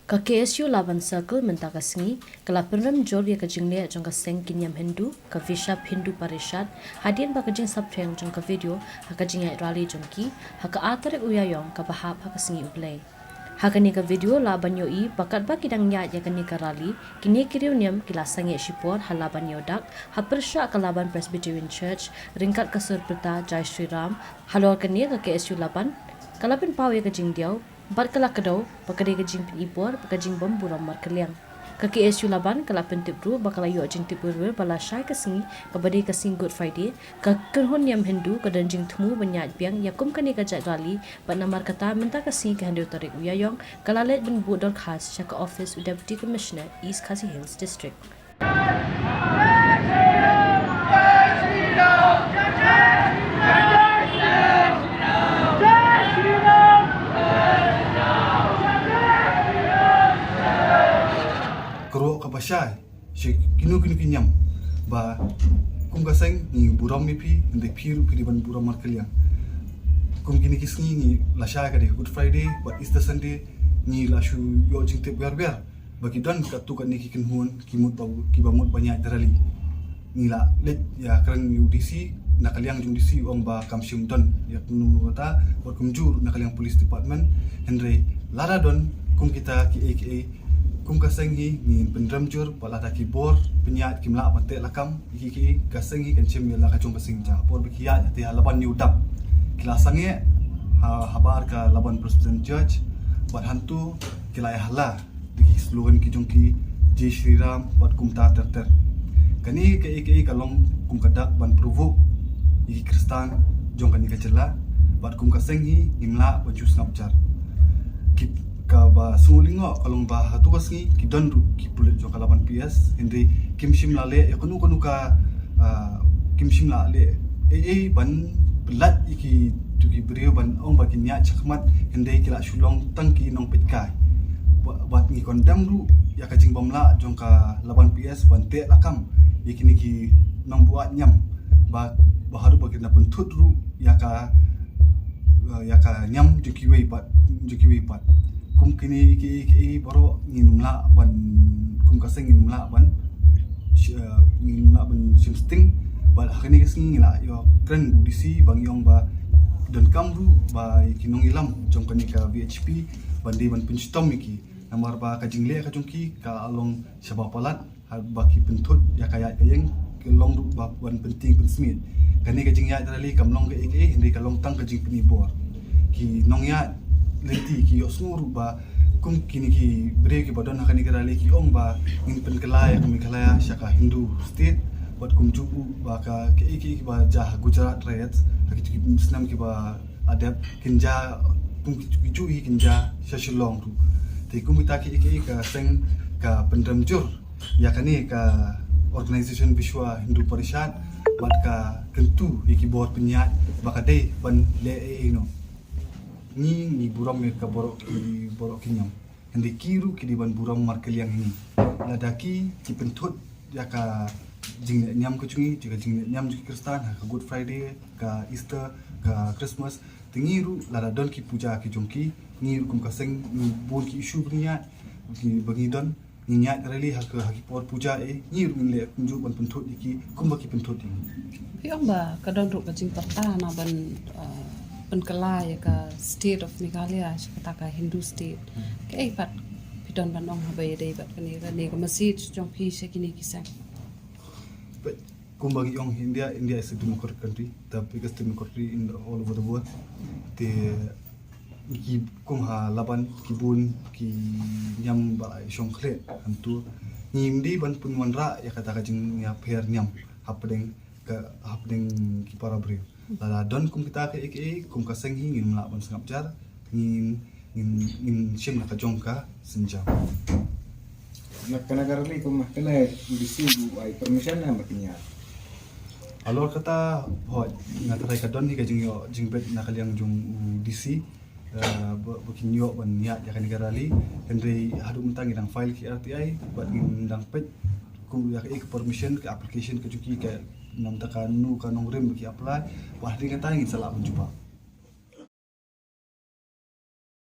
Ka KSU Laban Circle menta kasngi kala penram jol ya kajingle jong ka seng kinyam Hindu ka Vishap Hindu Parishad hadian ba kajing sabtheng jong ka video ha kajing ai rally jong ki ha ka atarik uyayong ka bahap ha kasngi uplay ha kani ka video laban yo I bakat ba kidang nya ya kani ka rally kini kiriu niam kila sange shipor ha laban yo dak ha persha ka Laban Presbyterian Church ringkat ka Surpita Jai Sri Ram halor kani ka KSU Laban kalapin pawe kajing diau bat kala kedau bakade kajing pin ipor bakajing bom buram mar kaliang ka KSU Laban kala pentip ru bakala yo jing tipur bala syai kasingi kabade kasing Good Friday ka kerhon yam Hindu ka danjing thmu banyat biang yakum kani ka jat rally bat namar kata minta kasing ka handu tarik uyayong kala let bin budol khas syaka office Deputy Commissioner East Khasi Hills District. Kero kabashai she kinu kinyam ba kum kaseng ni buram mipi ndek piru ban buram markaliang kum kini kisni ni lasha ka de Good Friday ba Easter Sunday ni lashu yo jingte biar ba kidan ka tu kan ni kikin hun kimut ba kibamut banyak darali ni la let ya kran UDC nakaliang UDC ong ba kamshim don ya kunu kata ba kumjur nakaliang police department Henry lara don kum kita ki aka kum kaseng hi ngin pendramjur pala ta kibor penyat kimla pate lakam iki kaseng hi kencem la ka chung pasing ja por bikia te halaban ni udap kila sange habar ka Laban Presbyterian Church bat hantu kila hala di slogan ki jongki Jai Sri Ram bat kum ta ter kani ke kalong kum kadak ban provoke iki Kristan jong kani ka cela bat kum kaseng hi imla bajus ngapjar ka ba sungulingo kalong ba hatu kasngi ki dondu ki pulet jo kalaban PS hindi kimshim lale yakunu ka kimshim lale ban pelat iki tuki brio ban ong ba kinya chakmat hindi kila shulong tangki nong pitkai bat ngi kondam ru ya kajing bomla jong ka Laban PS ban te lakam ikini ki nong buat nyam ba haru ba kina pentut ru ya ka nyam jukiwe pat kum kini iki baro nginumla ban kum kaseng nginumla ban simsting bal hakini kasing ngila yo kren budisi bang yong ba dan kamru ba kinong ilam jong kani ka VHP bandi ban pinstom iki namar ba kajingle ka jongki ka along sabapalat ba ki pentut ya kaya kayeng kelong ru ba ban penting pensmit kani kajing ya darali kamlong ke iki hindi kalong tang kajing penibor ki nong ya lenti ki osuru ba kum kini ki bre ki badon hakani karali ki ong ba in pen kelaya kami kelaya syaka Hindu state buat kum jubu ba ka ki ba jah Gujarat riots ki Islam ki ba adab kinja kum ki cui kinja syashulong tu te kum kita ki ka seng ka pendramjur ya kani ka organisation Vishwa Hindu Parishad bat ka kentu ki buat penyat ba ka dei ban le no ni buram ka borok kinyam hindi kiru ki diban buram markaliang ni ladaki ki pentut ya ka jing nyam ko chungi juga jing nyam ki Kristan ha ka Good Friday ka Easter ka Christmas tingiru lada don ki puja ki jongki ni kum ka seng ni bun ki issue bnya ki bagi don ni nyat rally ha ka ki por puja ni rum le kunju ban pentut ki kum ba ki pentut ni pi amba kadon ru ka jing ta na ban penkelai ka state of Meghalaya kata ka Hindu state ke pat pidon banong habai dei bat kani ka masjid jong pi sekini kisang kumbagi yong India is a democratic country the biggest democracy in all over the world te ki kumha laban kibun ki nyam ba shong khle antu nimdi ban pun wanra ya kata ka jing ya pher nyam hapdeng ki para bri lala don kum kita ke kum kaseng hi ngin la ban sangap jar ngin shem na ka jongka senjam nak kana garli kum kena disi bu ai permission na makinya alor kata hot ngatarai ka don hi ka jing bet na kaliang jung DC bukin yo ban niat ya kan garali henry hadu mentang idang file ki RTI bat ngindang pet kum ya ke permission ke application ke juki ke nam takanu kanong rem ki apply wah dengan tangin salah mencuba